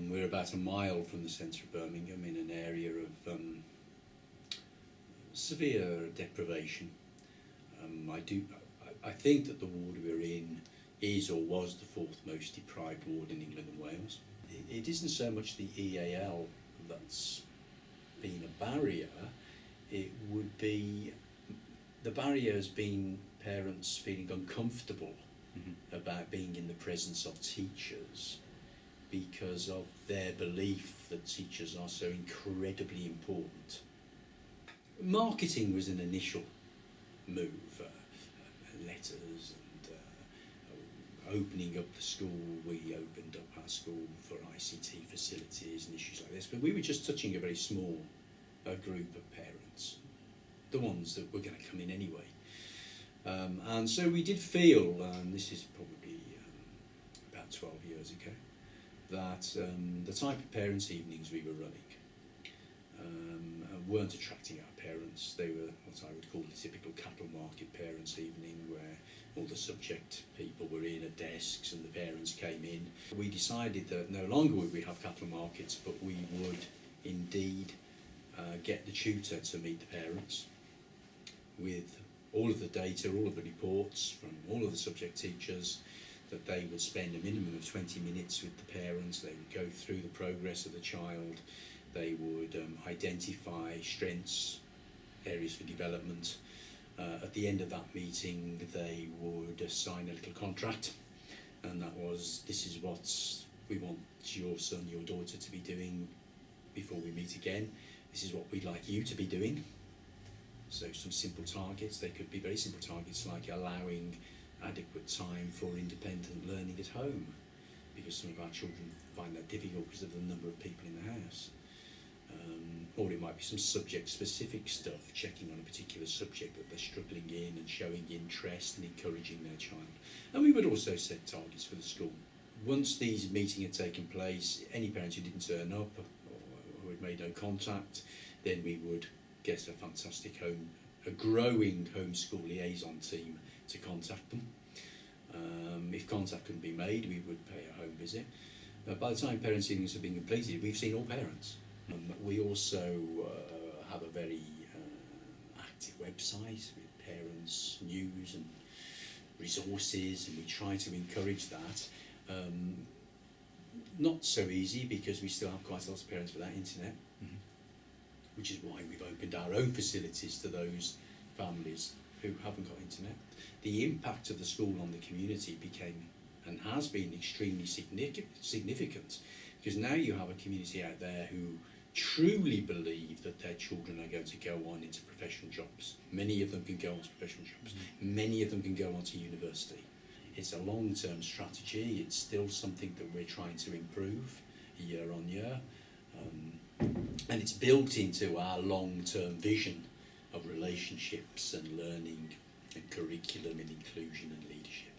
We're about a mile from the centre of Birmingham in an area of severe deprivation. I think that the ward we're in is or was the fourth most deprived ward in England and Wales. It isn't so much the EAL that's been a barrier, it would be, the barrier has been parents feeling uncomfortable about being in the presence of teachers because of their belief that teachers are so incredibly important. Marketing was an initial move, letters and opening up the school. We opened up our school for ICT facilities and issues like this, but we were just touching a very small group of parents, the ones that were going to come in anyway. And so we did feel, and this is probably about 12 years ago, that the type of parents' evenings we were running weren't attracting our parents. They were what I would call the typical cattle market parents' evening, where all the subject people were in at desks and the parents came in. We decided that no longer would we have cattle markets, but we would indeed get the tutor to meet the parents with all of the data, all of the reports from all of the subject teachers, that they would spend a minimum of 20 minutes with the parents. They would go through the progress of the child. They would identify strengths, areas for development. At the end of that meeting, they would sign a little contract, and that was, this is what we want your son, your daughter to be doing before we meet again. This is what we'd like you to be doing. So some simple targets. They could be very simple targets, like allowing adequate time for independent learning at home, because some of our children find that difficult because of the number of people in the house. Or it might be some subject-specific stuff, checking on a particular subject that they're struggling in and showing interest and encouraging their child. And we would also set targets for the school. Once these meetings had taken place, any parent who didn't turn up or who had made no contact, then we would get a growing homeschool liaison team to contact them. If contact couldn't be made, we would pay a home visit. By the time parents' evenings have been completed, we've seen all parents. We also have a very active website with parents' news and resources, and we try to encourage that. Not so easy, because we still have quite a lot of parents without internet, which is why we've opened our own facilities to those families who haven't got internet. The impact of the school on the community became and has been extremely significant, because now you have a community out there who truly believe that their children are going to go on into professional jobs. Many of them can go on to professional jobs. Many of them can go on to university. It's a long-term strategy. It's still something that we're trying to improve year on year. And it's built into our long-term vision of relationships and learning and curriculum and inclusion and leadership.